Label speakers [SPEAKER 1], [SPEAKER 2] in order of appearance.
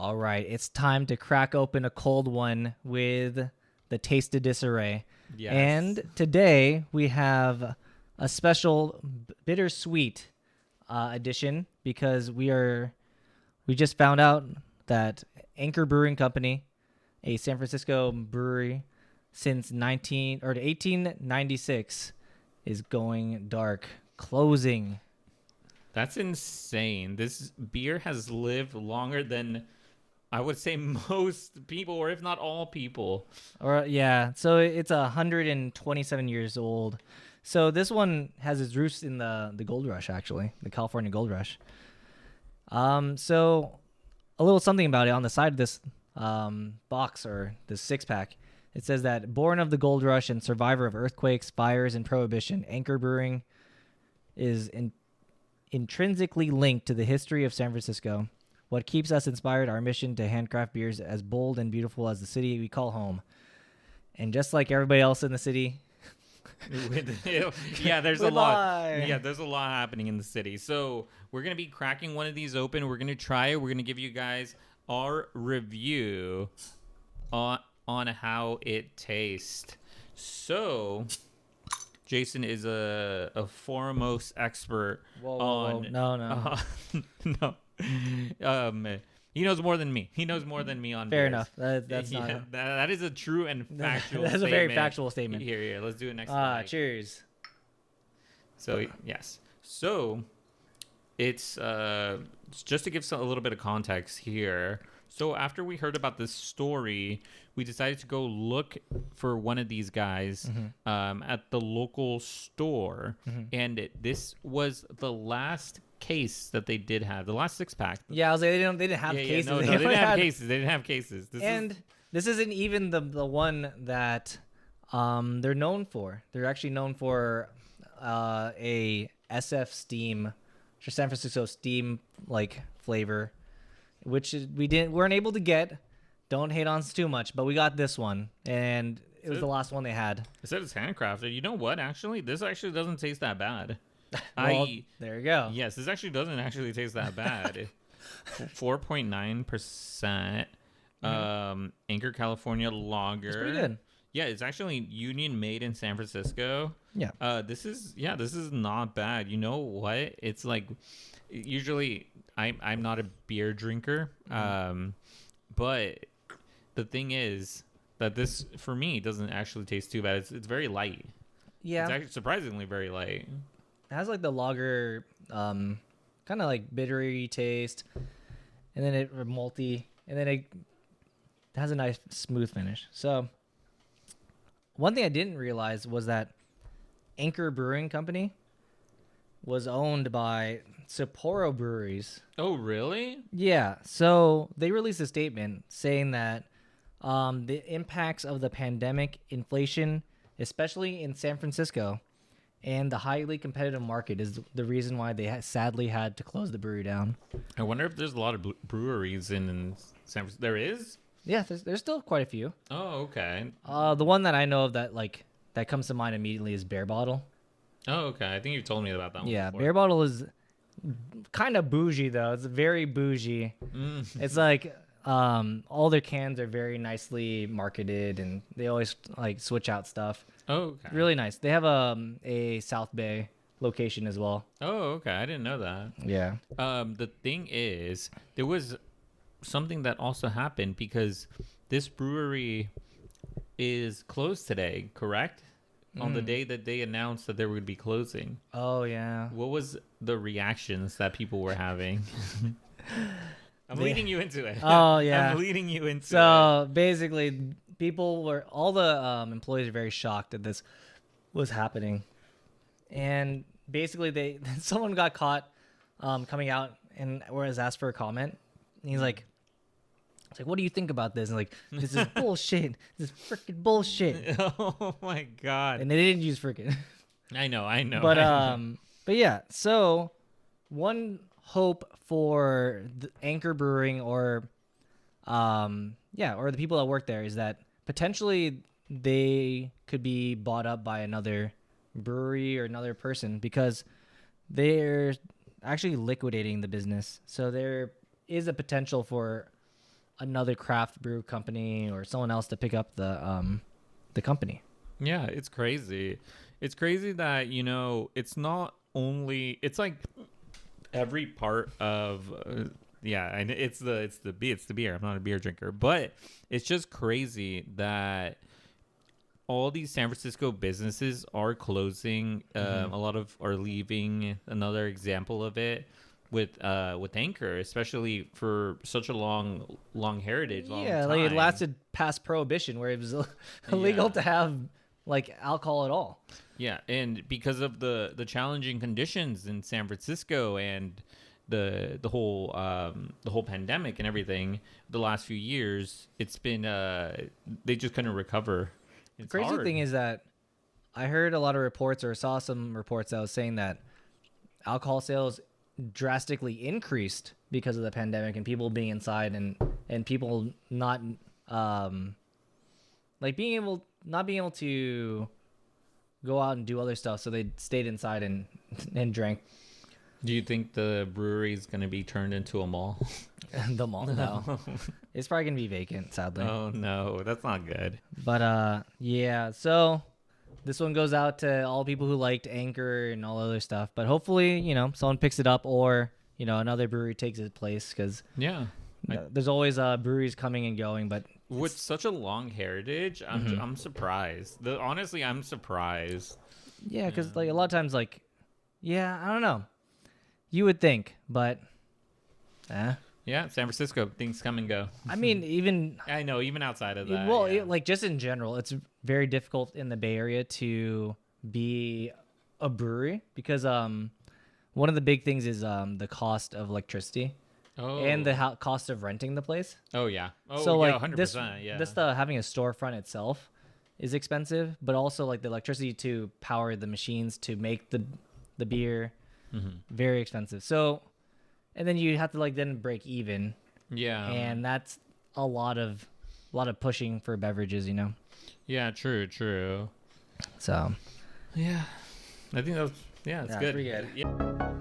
[SPEAKER 1] All right, it's time to crack open a cold one with the Taste of Disarray.
[SPEAKER 2] Yes.
[SPEAKER 1] And today we have a special bittersweet edition because we just found out that Anchor Brewing Company, a San Francisco brewery since 1896, is going dark, closing.
[SPEAKER 2] That's insane. This beer has lived longer than I would say most people, or if not all people.
[SPEAKER 1] Or yeah, so it's 127 years old. So this one has its roots in the gold rush, actually, the California gold rush. So a little something about it on the side of this box or this 6-pack. It says that born of the gold rush and survivor of earthquakes, fires, and prohibition, Anchor Brewing is intrinsically linked to the history of San Francisco. What keeps us inspired, our mission to handcraft beers as bold and beautiful as the city we call home. And just like everybody else in the city,
[SPEAKER 2] yeah, there's a lot.
[SPEAKER 1] Goodbye.
[SPEAKER 2] Yeah, there's a lot happening in the city. So we're gonna be cracking one of these open. We're gonna try it. We're gonna give you guys our review on how it tastes. So Jason is a foremost expert on.
[SPEAKER 1] No.
[SPEAKER 2] No. He knows more than me. He knows more than me on
[SPEAKER 1] Fair
[SPEAKER 2] beers.
[SPEAKER 1] enough. That's not.
[SPEAKER 2] That is a true and factual
[SPEAKER 1] That's
[SPEAKER 2] statement.
[SPEAKER 1] a very factual statement.
[SPEAKER 2] Here, let's do it next time.
[SPEAKER 1] Cheers.
[SPEAKER 2] So, yes. So, it's just to give a little bit of context here. So, after we heard about this story, we decided to go look for one of these guys at the local store. And this was the last case that they did have, the last 6-pack.
[SPEAKER 1] Yeah, I was like, they didn't have cases.
[SPEAKER 2] No, they didn't have cases. They didn't have cases.
[SPEAKER 1] This isn't even the one that they're known for. They're actually known for a SF steam, San Francisco steam like flavor, which we weren't able to get. Don't hate on us too much, but we got this one, and it was the last one they had.
[SPEAKER 2] It said it's handcrafted. You know what? Actually, this actually doesn't taste that bad.
[SPEAKER 1] Well, there you go.
[SPEAKER 2] Yes, this actually doesn't actually taste that bad. 4.9%. Anchor California lager.
[SPEAKER 1] It's pretty good.
[SPEAKER 2] Yeah, it's actually Union made in San Francisco.
[SPEAKER 1] Yeah.
[SPEAKER 2] This is not bad. You know what? It's like usually I'm not a beer drinker. But the thing is that this for me doesn't actually taste too bad. It's very light.
[SPEAKER 1] Yeah.
[SPEAKER 2] It's actually surprisingly very light.
[SPEAKER 1] It has like the lager, kind of like bittery taste, and then it malty, and then it has a nice smooth finish. So, one thing I didn't realize was that Anchor Brewing Company was owned by Sapporo Breweries.
[SPEAKER 2] Oh, really?
[SPEAKER 1] Yeah. So they released a statement saying that the impacts of the pandemic, inflation, especially in San Francisco, and the highly competitive market is the reason why they sadly had to close the brewery down.
[SPEAKER 2] I wonder if there's a lot of breweries in San Francisco. There is?
[SPEAKER 1] Yeah, there's still quite a few.
[SPEAKER 2] Oh, okay.
[SPEAKER 1] The one that I know of that comes to mind immediately is Bear Bottle.
[SPEAKER 2] Oh, okay. I think you've told me about that one
[SPEAKER 1] Yeah,
[SPEAKER 2] before.
[SPEAKER 1] Bear Bottle is kind of bougie though. It's very bougie. It's like all their cans are very nicely marketed, and they always like switch out stuff.
[SPEAKER 2] Oh, okay.
[SPEAKER 1] Really nice. They have a South Bay location as well.
[SPEAKER 2] Oh, okay. I didn't know that.
[SPEAKER 1] Yeah.
[SPEAKER 2] The thing is, there was something that also happened because this brewery is closed today, correct? On the day that they announced that they would be closing.
[SPEAKER 1] Oh, yeah.
[SPEAKER 2] What was the reactions that people were having? I'm leading you into it.
[SPEAKER 1] Oh, yeah.
[SPEAKER 2] I'm leading you into it.
[SPEAKER 1] So basically, all the employees are very shocked that this was happening. And basically, someone got caught coming out and was asked for a comment. And he's like, it's like, what do you think about this? And like, this is bullshit. This is freaking bullshit.
[SPEAKER 2] Oh my God.
[SPEAKER 1] And they didn't use freaking.
[SPEAKER 2] I know.
[SPEAKER 1] But yeah, so one hope for the Anchor Brewing or the people that work there is that potentially they could be bought up by another brewery or another person because they're actually liquidating the business. So there is a potential for another craft brew company or someone else to pick up the company.
[SPEAKER 2] Yeah, it's crazy. It's crazy that, it's not only, it's like every part of yeah, and it's the beer. I'm not a beer drinker, but it's just crazy that all these San Francisco businesses are closing. A lot of are leaving. Another example of it with Anchor, especially for such a long heritage. Long
[SPEAKER 1] Yeah,
[SPEAKER 2] time.
[SPEAKER 1] like it lasted past prohibition, where it was illegal to have like alcohol at all.
[SPEAKER 2] Yeah, and because of the challenging conditions in San Francisco and the whole pandemic and everything, the last few years, it's been they just couldn't recover. It's
[SPEAKER 1] The crazy
[SPEAKER 2] hard.
[SPEAKER 1] thing is that I heard a lot of reports or saw some reports that was saying that alcohol sales drastically increased because of the pandemic and people being inside and people not like not being able to go out and do other stuff, so they stayed inside and drank.
[SPEAKER 2] Do you think the brewery is going to be turned into a mall?
[SPEAKER 1] The mall, no. It's probably gonna be vacant, sadly.
[SPEAKER 2] Oh no, that's not good.
[SPEAKER 1] But yeah. So this one goes out to all people who liked Anchor and all other stuff. But hopefully, someone picks it up, or another brewery takes its place, because
[SPEAKER 2] Yeah.
[SPEAKER 1] there's always breweries coming and going. But
[SPEAKER 2] With such a long heritage, I'm surprised. Honestly, I'm surprised.
[SPEAKER 1] yeah, because like a lot of times, like, yeah, I don't know. You would think, but
[SPEAKER 2] Yeah, San Francisco, things come and go.
[SPEAKER 1] I mean, even
[SPEAKER 2] I know, even outside of that.
[SPEAKER 1] well,
[SPEAKER 2] yeah.
[SPEAKER 1] like just in general, it's very difficult in the Bay Area to be a brewery, because one of the big things is the cost of electricity and the cost of renting the place.
[SPEAKER 2] Oh yeah. Oh
[SPEAKER 1] So
[SPEAKER 2] yeah,
[SPEAKER 1] like
[SPEAKER 2] 100%. Yeah.
[SPEAKER 1] this having a storefront itself is expensive, but also like the electricity to power the machines to make the beer, very expensive. So, and then you have to like then break even,
[SPEAKER 2] Yeah.
[SPEAKER 1] and that's a lot of pushing for beverages,
[SPEAKER 2] Yeah, true.
[SPEAKER 1] So
[SPEAKER 2] Yeah. I think that was it's good.
[SPEAKER 1] pretty good.
[SPEAKER 2] Yeah.